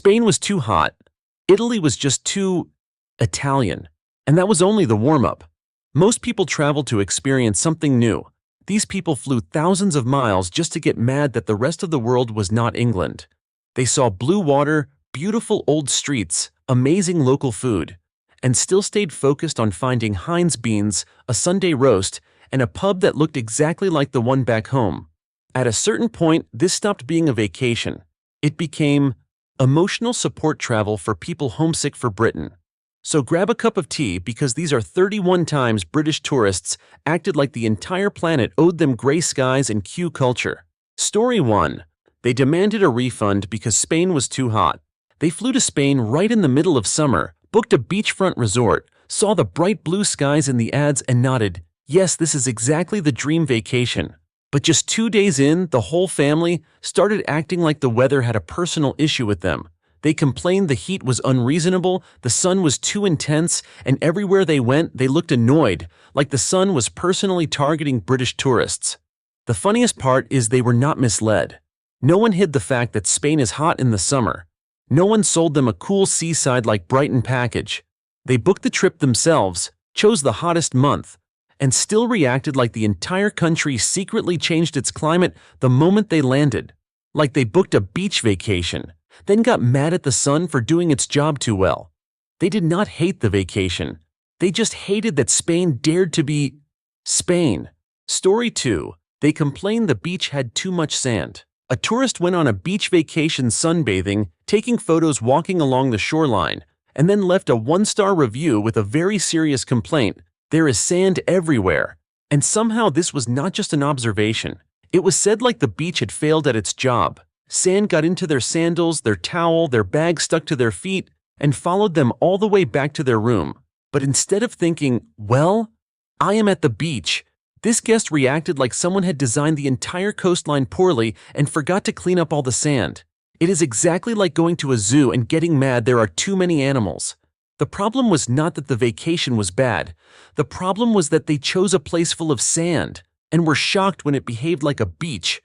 Spain was too hot. Italy was just too Italian. And that was only the warm-up. Most people traveled to experience something new. These people flew thousands of miles just to get mad that the rest of the world was not England. They saw blue water, beautiful old streets, amazing local food, and still stayed focused on finding Heinz beans, a Sunday roast, and a pub that looked exactly like the one back home. At a certain point, this stopped being a vacation. It became emotional support travel for people homesick for Britain. So grab a cup of tea because these are 31 times British tourists acted like the entire planet owed them gray skies and Q culture. Story 1. They demanded a refund because Spain was too hot. They flew to Spain right in the middle of summer, booked a beachfront resort, saw the bright blue skies in the ads and nodded, yes, this is exactly the dream vacation. But just 2 days in, the whole family started acting like the weather had a personal issue with them. They complained the heat was unreasonable, the sun was too intense, and everywhere they went, they looked annoyed, like the sun was personally targeting British tourists. The funniest part is they were not misled. No one hid the fact that Spain is hot in the summer. No one sold them a cool seaside like Brighton package. They booked the trip themselves, chose the hottest month, and still reacted like the entire country secretly changed its climate the moment they landed. Like they booked a beach vacation, then got mad at the sun for doing its job too well. They did not hate the vacation. They just hated that Spain dared to be Spain. Story 2. They complained the beach had too much sand. A tourist went on a beach vacation sunbathing, taking photos walking along the shoreline, and then left a 1-star review with a very serious complaint. There is sand everywhere. And somehow this was not just an observation. It was said like the beach had failed at its job. Sand got into their sandals, their towel, their bag stuck to their feet, and followed them all the way back to their room. But instead of thinking, well, I am at the beach, this guest reacted like someone had designed the entire coastline poorly and forgot to clean up all the sand. It is exactly like going to a zoo and getting mad there are too many animals. The problem was not that the vacation was bad. The problem was that they chose a place full of sand and were shocked when it behaved like a beach.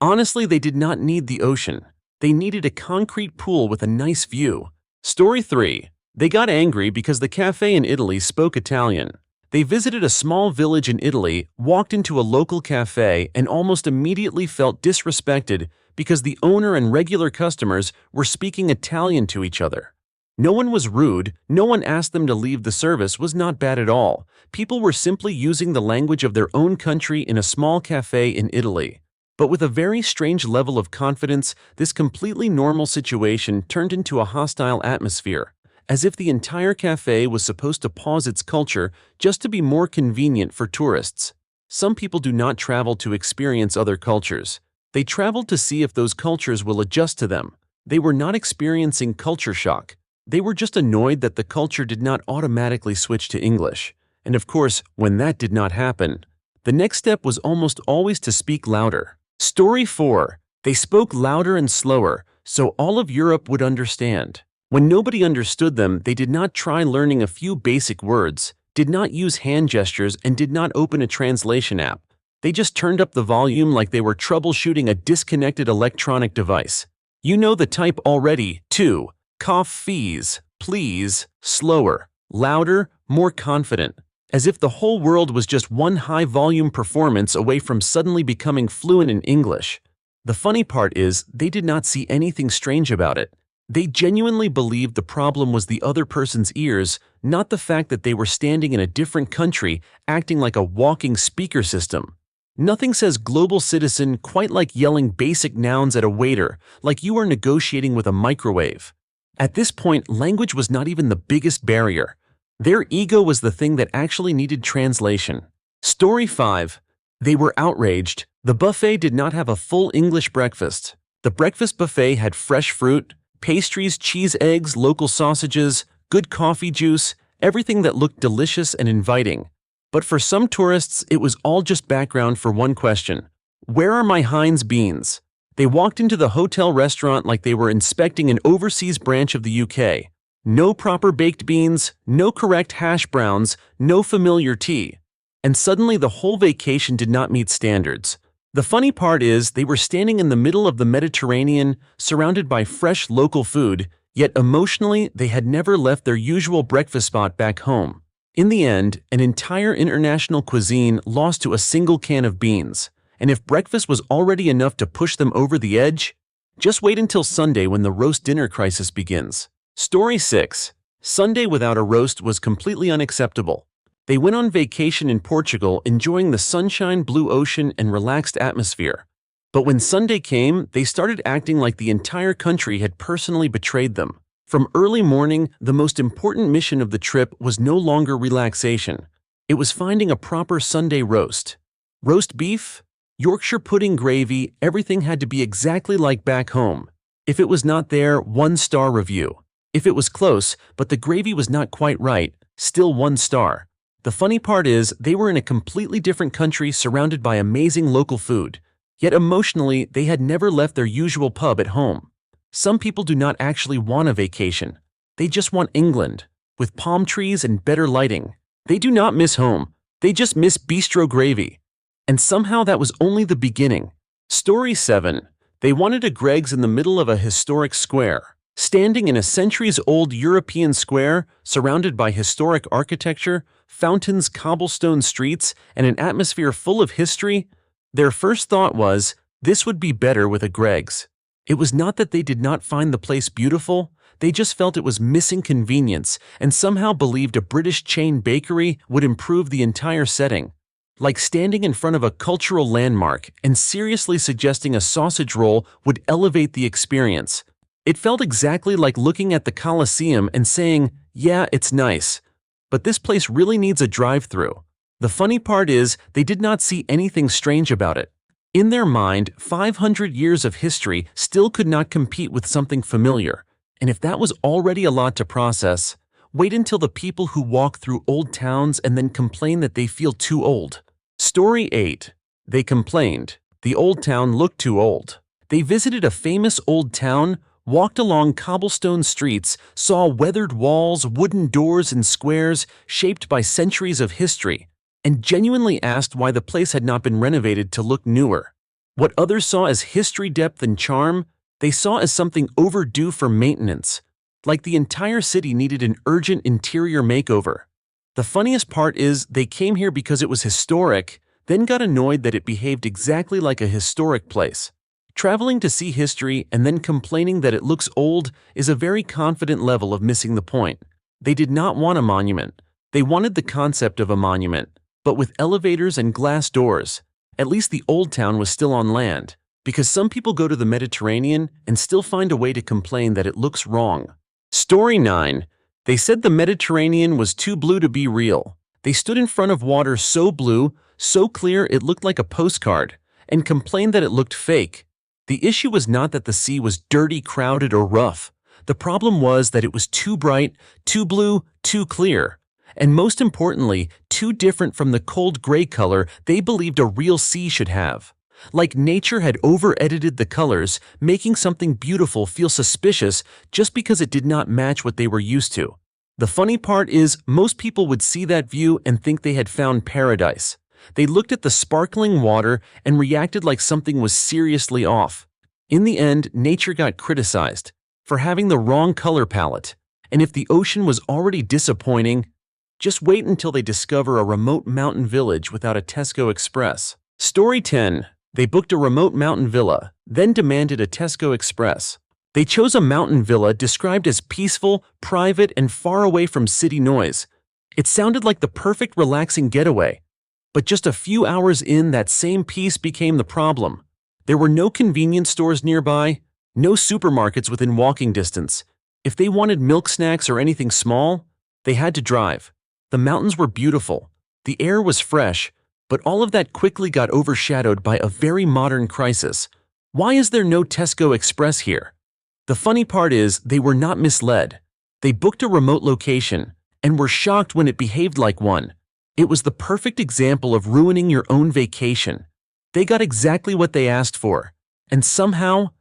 Honestly, they did not need the ocean. They needed a concrete pool with a nice view. Story 3. They got angry because the cafe in Italy spoke Italian. They visited a small village in Italy, walked into a local cafe, and almost immediately felt disrespected because the owner and regular customers were speaking Italian to each other. No one was rude, no one asked them to leave, the service was not bad at all. People were simply using the language of their own country in a small cafe in Italy. But with a very strange level of confidence, this completely normal situation turned into a hostile atmosphere, as if the entire cafe was supposed to pause its culture just to be more convenient for tourists. Some people do not travel to experience other cultures. They travel to see if those cultures will adjust to them. They were not experiencing culture shock. They were just annoyed that the culture did not automatically switch to English. And of course, when that did not happen, the next step was almost always to speak louder. Story 4. They spoke louder and slower, so all of Europe would understand. When nobody understood them, they did not try learning a few basic words, did not use hand gestures, and did not open a translation app. They just turned up the volume like they were troubleshooting a disconnected electronic device. You know the type already. 2. Cough fees, please, slower, louder, more confident. As if the whole world was just one high-volume performance away from suddenly becoming fluent in English. The funny part is, they did not see anything strange about it. They genuinely believed the problem was the other person's ears, not the fact that they were standing in a different country, acting like a walking speaker system. Nothing says global citizen quite like yelling basic nouns at a waiter, like you are negotiating with a microwave. At this point, language was not even the biggest barrier. Their ego was the thing that actually needed translation. Story 5. They were outraged. The buffet did not have a full English breakfast. The breakfast buffet had fresh fruit, pastries, cheese, eggs, local sausages, good coffee juice, everything that looked delicious and inviting. But for some tourists, it was all just background for one question. Where are my Heinz beans? They walked into the hotel restaurant like they were inspecting an overseas branch of the UK. No proper baked beans, no correct hash browns, no familiar tea. And suddenly the whole vacation did not meet standards. The funny part is they were standing in the middle of the Mediterranean, surrounded by fresh local food, Yet emotionally, they had never left their usual breakfast spot back home. In the end, an entire international cuisine lost to a single can of beans. And if breakfast was already enough to push them over the edge, just wait until Sunday when the roast dinner crisis begins. Story 6. Sunday without a roast was completely unacceptable. They went on vacation in Portugal, enjoying the sunshine, blue ocean, and relaxed atmosphere. But when Sunday came, they started acting like the entire country had personally betrayed them. From early morning, the most important mission of the trip was no longer relaxation. It was finding a proper Sunday roast. Roast beef, Yorkshire pudding gravy, everything had to be exactly like back home. If it was not there, 1-star review. If it was close, but the gravy was not quite right, still 1 star. The funny part is, they were in a completely different country surrounded by amazing local food. Yet emotionally, they had never left their usual pub at home. Some people do not actually want a vacation. They just want England, with palm trees and better lighting. They do not miss home. They just miss bistro gravy. And somehow that was only the beginning. Story 7. They wanted a Greggs in the middle of a historic square. Standing in a centuries-old European square, surrounded by historic architecture, fountains, cobblestone streets, and an atmosphere full of history, their first thought was, this would be better with a Greggs. It was not that they did not find the place beautiful, they just felt it was missing convenience and somehow believed a British chain bakery would improve the entire setting. Like standing in front of a cultural landmark and seriously suggesting a sausage roll would elevate the experience. It felt exactly like looking at the Colosseum and saying, yeah, it's nice, but this place really needs a drive-through. The funny part is, they did not see anything strange about it. In their mind, 500 years of history still could not compete with something familiar. And if that was already a lot to process, wait until the people who walk through old towns and then complain that they feel too old. Story 8. They complained. The old town looked too old. They visited a famous old town, walked along cobblestone streets, saw weathered walls, wooden doors, and squares shaped by centuries of history, and genuinely asked why the place had not been renovated to look newer. What others saw as history, depth, and charm, they saw as something overdue for maintenance, like the entire city needed an urgent interior makeover. The funniest part is, they came here because it was historic, then got annoyed that it behaved exactly like a historic place. Traveling to see history and then complaining that it looks old is a very confident level of missing the point. They did not want a monument. They wanted the concept of a monument, but with elevators and glass doors. At least the old town was still on land, because some people go to the Mediterranean and still find a way to complain that it looks wrong. Story 9. They said the Mediterranean was too blue to be real. They stood in front of water so blue, so clear it looked like a postcard, and complained that it looked fake. The issue was not that the sea was dirty, crowded, or rough. The problem was that it was too bright, too blue, too clear, and most importantly, too different from the cold gray color they believed a real sea should have. Like nature had over-edited the colors, making something beautiful feel suspicious just because it did not match what they were used to. The funny part is, most people would see that view and think they had found paradise. They looked at the sparkling water and reacted like something was seriously off. In the end, nature got criticized for having the wrong color palette. And if the ocean was already disappointing, just wait until they discover a remote mountain village without a Tesco Express. Story 10. They booked a remote mountain villa, then demanded a Tesco Express. They chose a mountain villa described as peaceful, private, and far away from city noise. It sounded like the perfect relaxing getaway. But just a few hours in, that same peace became the problem. There were no convenience stores nearby, no supermarkets within walking distance. If they wanted milk snacks or anything small, they had to drive. The mountains were beautiful. The air was fresh, but all of that quickly got overshadowed by a very modern crisis. Why is there no Tesco Express here? The funny part is, they were not misled. They booked a remote location and were shocked when it behaved like one. It was the perfect example of ruining your own vacation. They got exactly what they asked for, and somehow,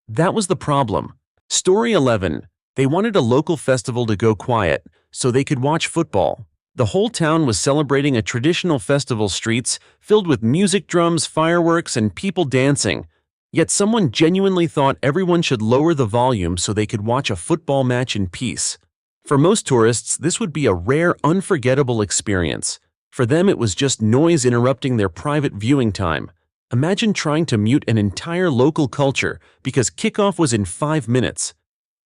that was the problem. Story 11. They wanted a local festival to go quiet, so they could watch football. The whole town was celebrating a traditional festival, streets filled with music, drums, fireworks, and people dancing. Yet someone genuinely thought everyone should lower the volume so they could watch a football match in peace. For most tourists, this would be a rare, unforgettable experience. For them, it was just noise interrupting their private viewing time. Imagine trying to mute an entire local culture because kickoff was in 5 minutes.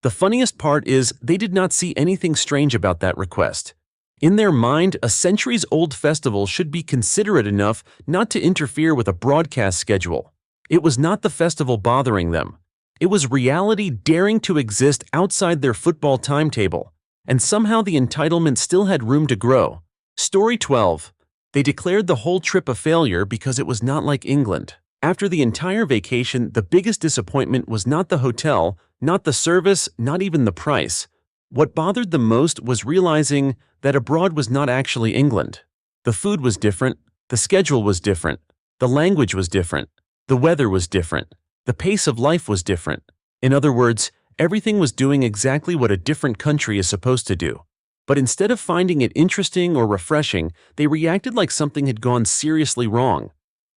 The funniest part is they did not see anything strange about that request. In their mind, a centuries-old festival should be considerate enough not to interfere with a broadcast schedule. It was not the festival bothering them. It was reality daring to exist outside their football timetable. And somehow the entitlement still had room to grow. Story 12. They declared the whole trip a failure because it was not like England. After the entire vacation, the biggest disappointment was not the hotel, not the service, not even the price. What bothered them most was realizing that abroad was not actually England. The food was different, the schedule was different, the language was different, the weather was different, the pace of life was different. In other words, everything was doing exactly what a different country is supposed to do. But instead of finding it interesting or refreshing, they reacted like something had gone seriously wrong.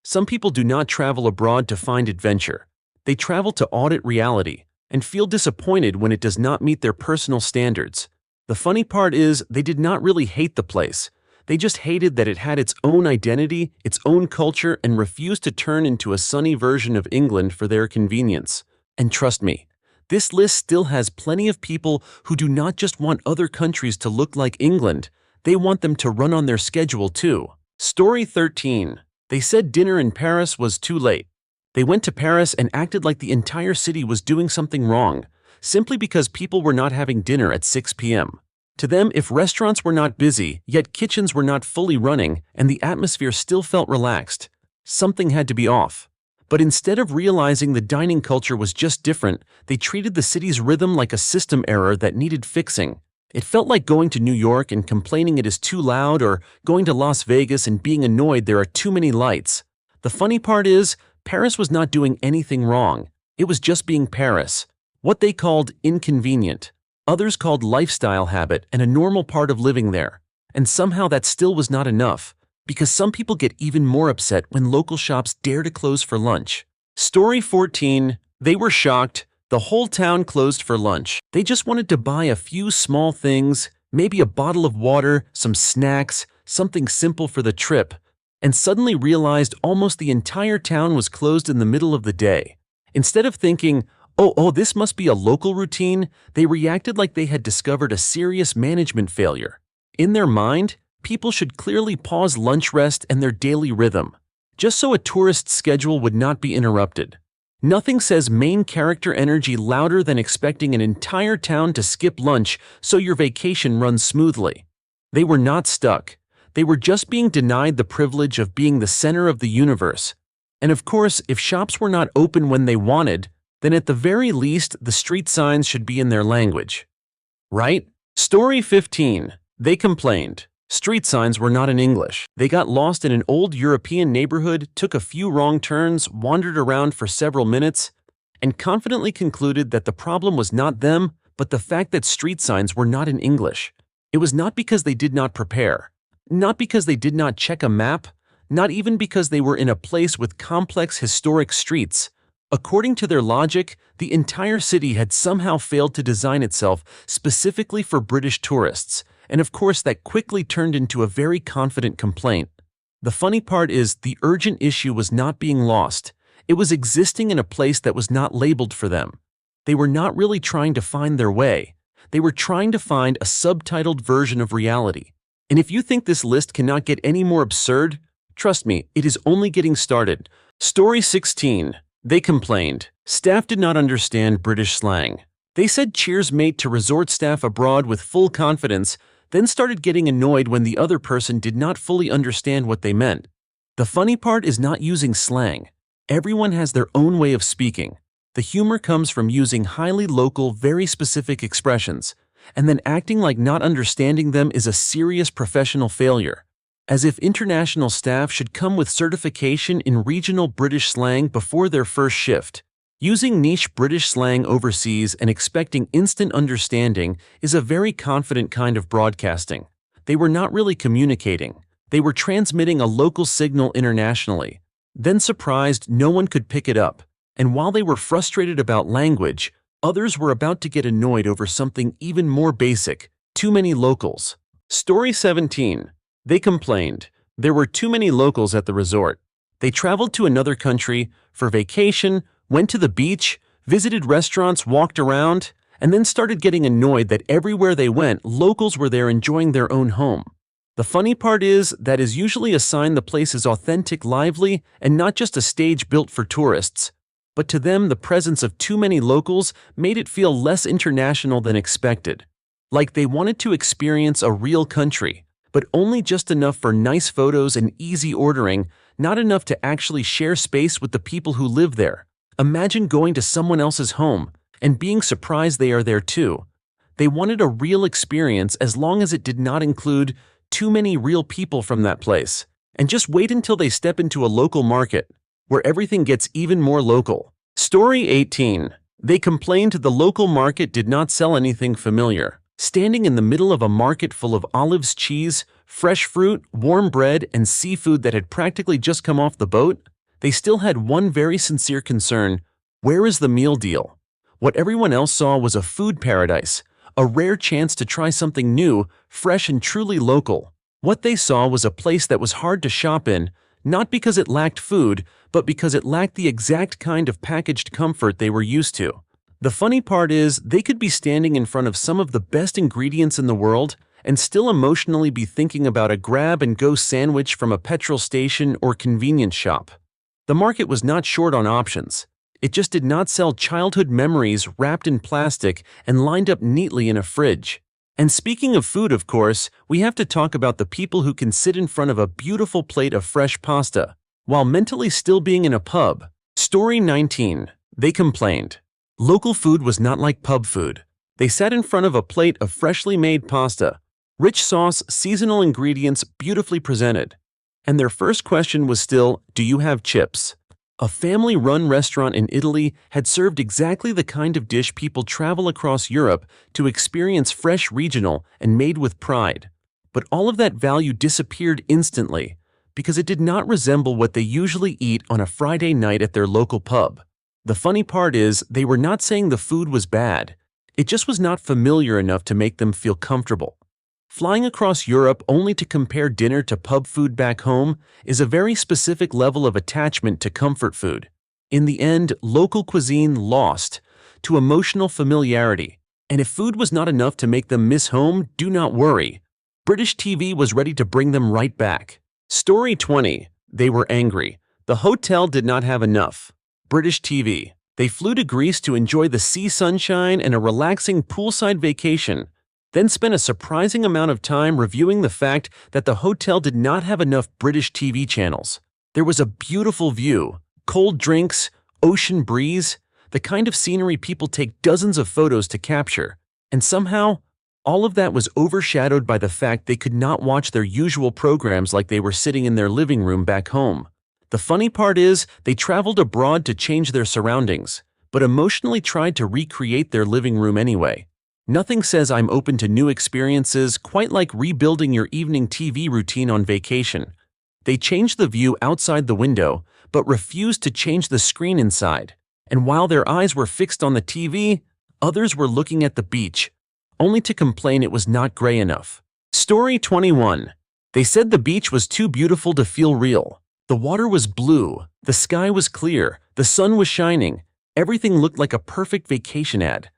Some people do not travel abroad to find adventure. They travel to audit reality and feel disappointed when it does not meet their personal standards. The funny part is, they did not really hate the place. They just hated that it had its own identity, its own culture, and refused to turn into a sunny version of England for their convenience. And trust me, this list still has plenty of people who do not just want other countries to look like England, they want them to run on their schedule too. Story 13. They said dinner in Paris was too late. They went to Paris and acted like the entire city was doing something wrong, simply because people were not having dinner at 6 p.m. To them, if restaurants were not busy, yet kitchens were not fully running, and the atmosphere still felt relaxed, something had to be off. But instead of realizing the dining culture was just different, they treated the city's rhythm like a system error that needed fixing. It felt like going to New York and complaining it is too loud, or going to Las Vegas and being annoyed there are too many lights. The funny part is, Paris was not doing anything wrong. It was just being Paris. What they called inconvenient. Others called lifestyle habit and a normal part of living there. And somehow that still was not enough. Because some people get even more upset when local shops dare to close for lunch. Story 14. They were shocked. The whole town closed for lunch. They just wanted to buy a few small things, maybe a bottle of water, some snacks, something simple for the trip, and suddenly realized almost the entire town was closed in the middle of the day. Instead of thinking, oh, this must be a local routine, they reacted like they had discovered a serious management failure. In their mind, people should clearly pause lunch rest and their daily rhythm, just so a tourist's schedule would not be interrupted. Nothing says main character energy louder than expecting an entire town to skip lunch so your vacation runs smoothly. They were not stuck. They were just being denied the privilege of being the center of the universe. And of course, if shops were not open when they wanted, then at the very least, the street signs should be in their language. Right? Story 15. They complained. Street signs were not in English. They got lost in an old European neighborhood, took a few wrong turns, wandered around for several minutes, and confidently concluded that the problem was not them, but the fact that street signs were not in English. It was not because they did not prepare, not because they did not check a map, not even because they were in a place with complex historic streets. According to their logic, the entire city had somehow failed to design itself specifically for British tourists, and of course that quickly turned into a very confident complaint. The funny part is, the urgent issue was not being lost. It was existing in a place that was not labeled for them. They were not really trying to find their way. They were trying to find a subtitled version of reality. And if you think this list cannot get any more absurd, trust me, it is only getting started. Story 16. They complained. Staff did not understand British slang. They said cheers mate to resort staff abroad with full confidence, then started getting annoyed when the other person did not fully understand what they meant. The funny part is not using slang. Everyone has their own way of speaking. The humor comes from using highly local, very specific expressions, and then acting like not understanding them is a serious professional failure. As if international staff should come with certification in regional British slang before their first shift. Using niche British slang overseas and expecting instant understanding is a very confident kind of broadcasting. They were not really communicating. They were transmitting a local signal internationally. Then surprised no one could pick it up. And while they were frustrated about language, others were about to get annoyed over something even more basic: too many locals. Story 17. They complained. There were too many locals at the resort. They traveled to another country for vacation, went to the beach, visited restaurants, walked around, and then started getting annoyed that everywhere they went, locals were there enjoying their own home. The funny part is that is usually a sign the place is authentic, lively, and not just a stage built for tourists. But to them, the presence of too many locals made it feel less international than expected. Like they wanted to experience a real country, but only just enough for nice photos and easy ordering, not enough to actually share space with the people who live there. Imagine going to someone else's home and being surprised they are there too. They wanted a real experience as long as it did not include too many real people from that place. And just wait until they step into a local market, where everything gets even more local. Story 18. They complained the local market did not sell anything familiar. Standing in the middle of a market full of olives, cheese, fresh fruit, warm bread, and seafood that had practically just come off the boat, they still had one very sincere concern: where is the meal deal? What everyone else saw was a food paradise, a rare chance to try something new, fresh and truly local. What they saw was a place that was hard to shop in, not because it lacked food, but because it lacked the exact kind of packaged comfort they were used to. The funny part is, they could be standing in front of some of the best ingredients in the world and still emotionally be thinking about a grab-and-go sandwich from a petrol station or convenience shop. The market was not short on options. It just did not sell childhood memories wrapped in plastic and lined up neatly in a fridge. And speaking of food, of course, we have to talk about the people who can sit in front of a beautiful plate of fresh pasta while mentally still being in a pub. Story 19. They complained. Local food was not like pub food. They sat in front of a plate of freshly made pasta, rich sauce, seasonal ingredients, beautifully presented. And their first question was still, "Do you have chips?" A family-run restaurant in Italy had served exactly the kind of dish people travel across Europe to experience: fresh, regional, and made with pride. But all of that value disappeared instantly because it did not resemble what they usually eat on a Friday night at their local pub. The funny part is, they were not saying the food was bad. It just was not familiar enough to make them feel comfortable. Flying across Europe only to compare dinner to pub food back home is a very specific level of attachment to comfort food. In the end, local cuisine lost to emotional familiarity. And if food was not enough to make them miss home, do not worry. British TV was ready to bring them right back. Story 20. They were angry. The hotel did not have enough. British TV. They flew to Greece to enjoy the sea sunshine and a relaxing poolside vacation, then spent a surprising amount of time reviewing the fact that the hotel did not have enough British TV channels. There was a beautiful view, cold drinks, ocean breeze, the kind of scenery people take dozens of photos to capture, and somehow, all of that was overshadowed by the fact they could not watch their usual programs like they were sitting in their living room back home. The funny part is, they traveled abroad to change their surroundings, but emotionally tried to recreate their living room anyway. Nothing says I'm open to new experiences quite like rebuilding your evening TV routine on vacation. They changed the view outside the window, but refused to change the screen inside. And while their eyes were fixed on the TV, others were looking at the beach, only to complain it was not gray enough. Story 21. They said the beach was too beautiful to feel real. The water was blue, the sky was clear, the sun was shining, everything looked like a perfect vacation ad.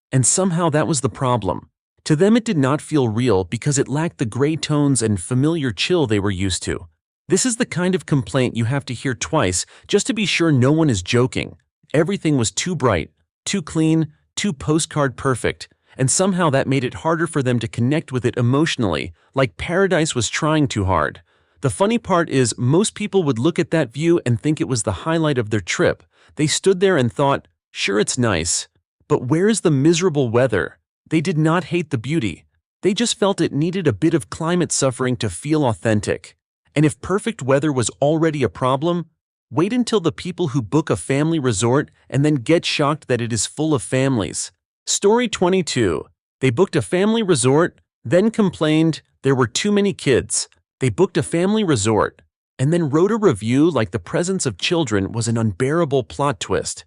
And somehow that was the problem. To them it did not feel real because it lacked the gray tones and familiar chill they were used to. This is the kind of complaint you have to hear twice just to be sure no one is joking. Everything was too bright, too clean, too postcard perfect, and somehow that made it harder for them to connect with it emotionally, like paradise was trying too hard. The funny part is, most people would look at that view and think it was the highlight of their trip. They stood there and thought, sure, it's nice, but where is the miserable weather? They did not hate the beauty. They just felt it needed a bit of climate suffering to feel authentic. And if perfect weather was already a problem, wait until the people who book a family resort and then get shocked that it is full of families. Story 22. They booked a family resort, then complained there were too many kids. They booked a family resort and then wrote a review like the presence of children was an unbearable plot twist.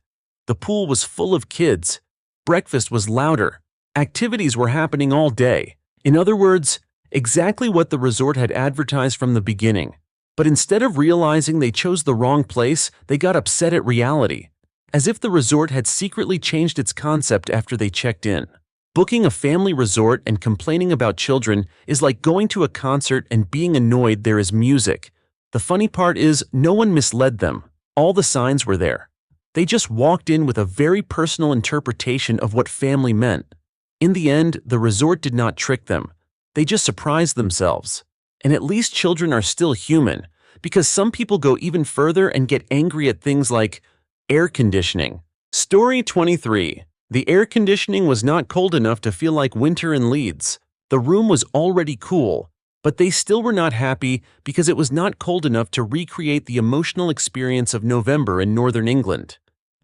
The pool was full of kids. Breakfast was louder. Activities were happening all day. In other words, exactly what the resort had advertised from the beginning. But instead of realizing they chose the wrong place, they got upset at reality, as if the resort had secretly changed its concept after they checked in. Booking a family resort and complaining about children is like going to a concert and being annoyed there is music. The funny part is, no one misled them. All the signs were there. They just walked in with a very personal interpretation of what family meant. In the end, the resort did not trick them. They just surprised themselves. And at least children are still human, because some people go even further and get angry at things like air conditioning. Story 23. The air conditioning was not cold enough to feel like winter in Leeds. The room was already cool, but they still were not happy because it was not cold enough to recreate the emotional experience of November in northern England.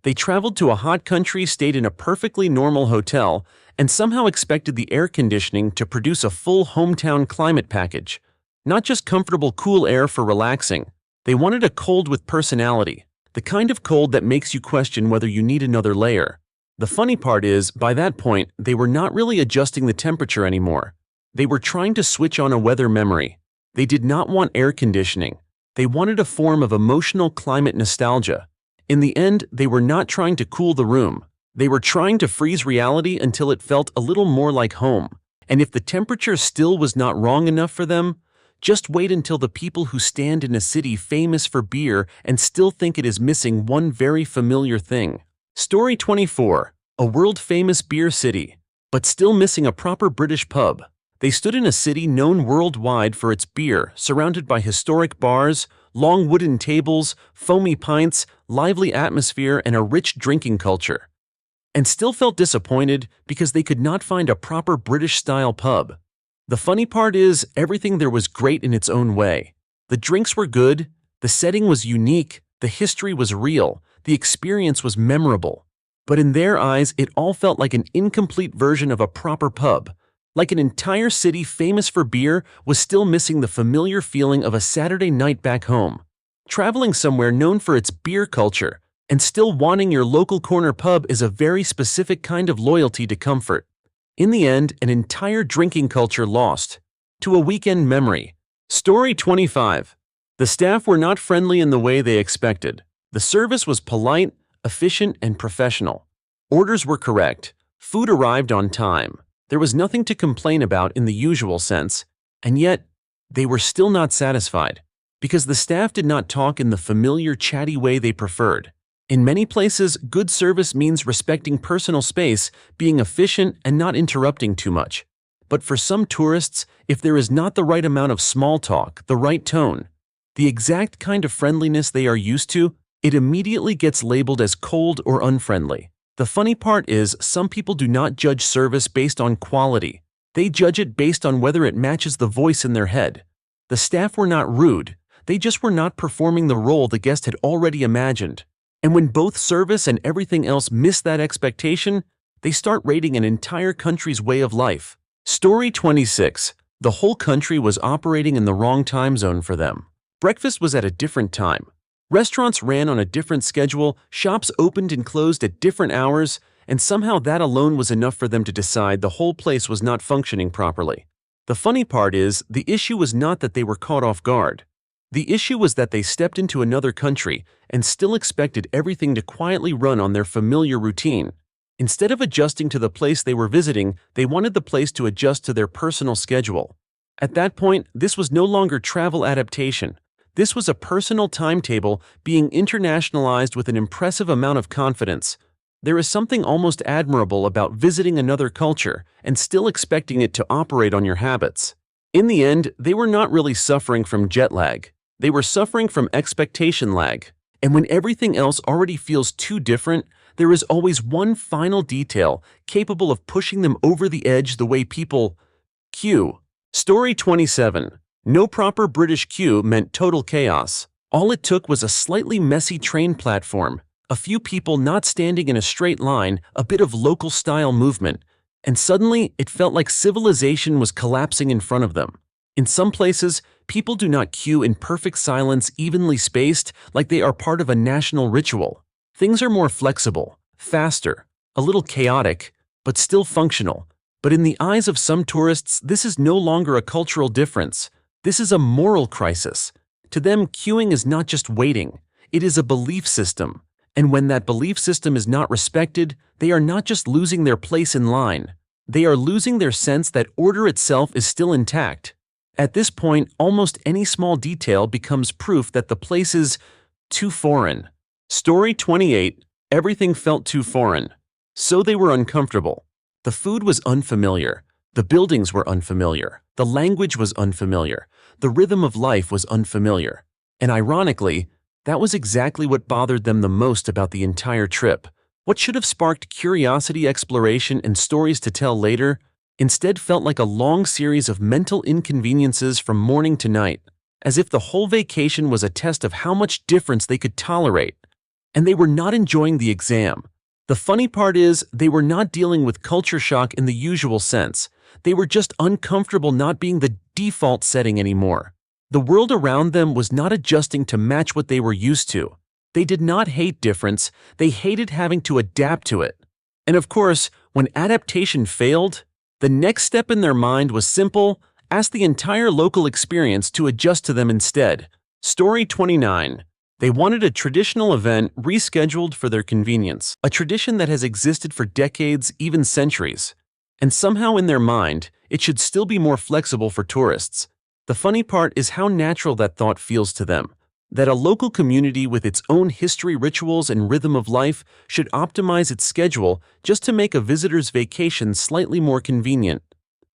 They traveled to a hot country, stayed in a perfectly normal hotel, and somehow expected the air conditioning to produce a full hometown climate package. Not just comfortable cool air for relaxing. They wanted a cold with personality, the kind of cold that makes you question whether you need another layer. The funny part is, by that point, they were not really adjusting the temperature anymore. They were trying to switch on a weather memory. They did not want air conditioning. They wanted a form of emotional climate nostalgia. In the end, they were not trying to cool the room. They were trying to freeze reality until it felt a little more like home. And if the temperature still was not wrong enough for them, just wait until the people who stand in a city famous for beer and still think it is missing one very familiar thing. Story 24. A world-famous beer city, but still missing a proper British pub. They stood in a city known worldwide for its beer, surrounded by historic bars, long wooden tables, foamy pints, lively atmosphere, and a rich drinking culture. And still felt disappointed because they could not find a proper British-style pub. The funny part is, everything there was great in its own way. The drinks were good, the setting was unique, the history was real, the experience was memorable. But in their eyes, it all felt like an incomplete version of a proper pub. Like an entire city famous for beer was still missing the familiar feeling of a Saturday night back home. Traveling somewhere known for its beer culture, and still wanting your local corner pub is a very specific kind of loyalty to comfort. In the end, an entire drinking culture lost to a weekend memory. Story 25. The staff were not friendly in the way they expected. The service was polite, efficient, and professional. Orders were correct. Food arrived on time. There was nothing to complain about in the usual sense, and yet they were still not satisfied because the staff did not talk in the familiar chatty way they preferred. In many places, good service means respecting personal space, being efficient, and not interrupting too much. But for some tourists, if there is not the right amount of small talk, the right tone, the exact kind of friendliness they are used to, it immediately gets labeled as cold or unfriendly. The funny part is, some people do not judge service based on quality. They judge it based on whether it matches the voice in their head. The staff were not rude, they just were not performing the role the guest had already imagined. And when both service and everything else miss that expectation, they start rating an entire country's way of life. Story 26. The whole country was operating in the wrong time zone for them. Breakfast was at a different time. Restaurants ran on a different schedule, shops opened and closed at different hours, and somehow that alone was enough for them to decide the whole place was not functioning properly. The funny part is, the issue was not that they were caught off guard. The issue was that they stepped into another country and still expected everything to quietly run on their familiar routine. Instead of adjusting to the place they were visiting, they wanted the place to adjust to their personal schedule. At that point, this was no longer travel adaptation. This was a personal timetable being internationalized with an impressive amount of confidence. There is something almost admirable about visiting another culture and still expecting it to operate on your habits. In the end, they were not really suffering from jet lag. They were suffering from expectation lag. And when everything else already feels too different, there is always one final detail capable of pushing them over the edge the way people queue. Story 27. No proper British queue meant total chaos. All it took was a slightly messy train platform, a few people not standing in a straight line, a bit of local style movement, and suddenly it felt like civilization was collapsing in front of them. In some places, people do not queue in perfect silence, evenly spaced, like they are part of a national ritual. Things are more flexible. faster, a little chaotic, but still functional. But in the eyes of some tourists, this is no longer a cultural difference. This is a moral crisis. To them, queuing is not just waiting, it is a belief system. And when that belief system is not respected, they are not just losing their place in line. They are losing their sense that order itself is still intact. At this point, almost any small detail becomes proof that the place is too foreign. Story 28. Everything felt too foreign. So they were uncomfortable. The food was unfamiliar. The buildings were unfamiliar. The language was unfamiliar. The rhythm of life was unfamiliar. And ironically, that was exactly what bothered them the most about the entire trip. What should have sparked curiosity, exploration, and stories to tell later, instead felt like a long series of mental inconveniences from morning to night, as if the whole vacation was a test of how much difference they could tolerate. And they were not enjoying the exam. The funny part is, they were not dealing with culture shock in the usual sense. They were just uncomfortable not being the default setting anymore. The world around them was not adjusting to match what they were used to. They did not hate difference, they hated having to adapt to it. And of course, when adaptation failed, the next step in their mind was simple: ask the entire local experience to adjust to them instead. Story 29. They wanted a traditional event rescheduled for their convenience, a tradition that has existed for decades, even centuries. And somehow in their mind, it should still be more flexible for tourists. The funny part is how natural that thought feels to them, that a local community with its own history, rituals, and rhythm of life should optimize its schedule just to make a visitor's vacation slightly more convenient.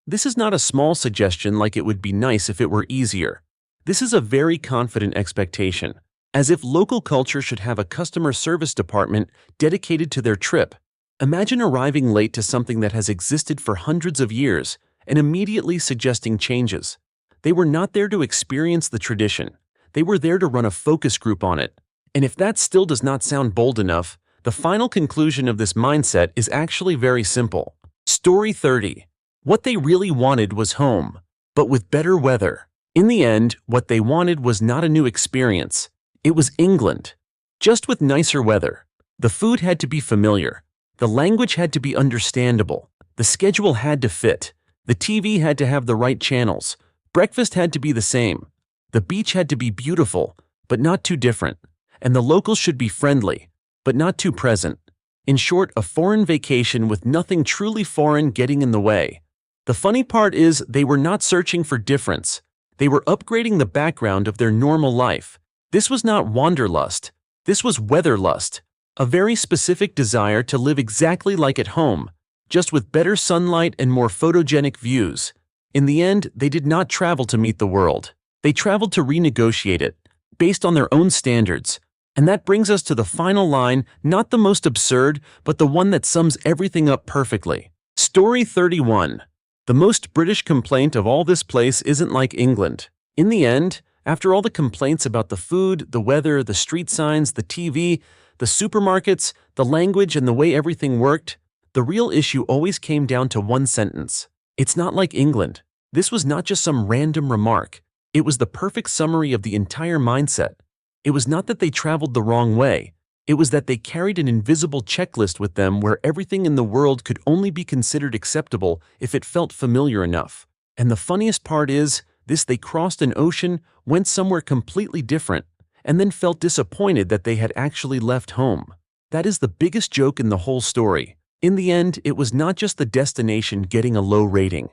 This is not a small suggestion like it would be nice if it were easier. This is a very confident expectation, as if local culture should have a customer service department dedicated to their trip. Imagine arriving late to something that has existed for hundreds of years and immediately suggesting changes. They were not there to experience the tradition. They were there to run a focus group on it. And if that still does not sound bold enough, the final conclusion of this mindset is actually very simple. Story 30. What they really wanted was home, but with better weather. In the end, what they wanted was not a new experience. It was England, just with nicer weather. The food had to be familiar. The language had to be understandable. The schedule had to fit. The TV had to have the right channels. Breakfast had to be the same. The beach had to be beautiful, but not too different. And the locals should be friendly, but not too present. In short, a foreign vacation with nothing truly foreign getting in the way. The funny part is, they were not searching for difference. They were upgrading the background of their normal life. This was not wanderlust. This was weatherlust. A very specific desire to live exactly like at home, just with better sunlight and more photogenic views. In the end, they did not travel to meet the world. They traveled to renegotiate it, based on their own standards. And that brings us to the final line, not the most absurd, but the one that sums everything up perfectly. Story 31. The most British complaint of all this place isn't like England. In the end, after all the complaints about the food, the weather, the street signs, the TV, the supermarkets, the language, and the way everything worked, the real issue always came down to one sentence. It's not like England. This was not just some random remark. It was the perfect summary of the entire mindset. It was not that they traveled the wrong way. It was that they carried an invisible checklist with them where everything in the world could only be considered acceptable if it felt familiar enough. And the funniest part is, they crossed an ocean, went somewhere completely different, and then felt disappointed that they had actually left home. That is the biggest joke in the whole story. In the end, it was not just the destination getting a low rating.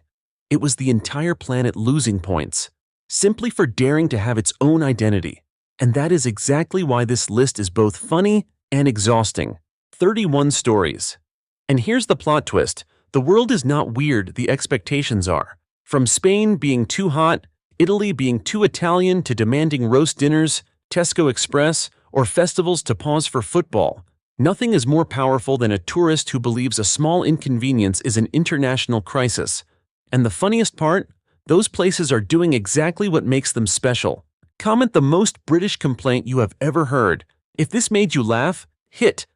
It was the entire planet losing points, simply for daring to have its own identity. And that is exactly why this list is both funny and exhausting. 31 stories. And here's the plot twist. The world is not weird, the expectations are. From Spain being too hot, Italy being too Italian to demanding roast dinners, Tesco Express, or festivals to pause for football. Nothing is more powerful than a tourist who believes a small inconvenience is an international crisis. And the funniest part? Those places are doing exactly what makes them special. Comment the most British complaint you have ever heard. If this made you laugh, hit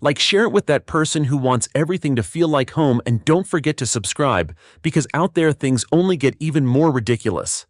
like, share it with that person who wants everything to feel like home, and don't forget to subscribe, because out there things only get even more ridiculous.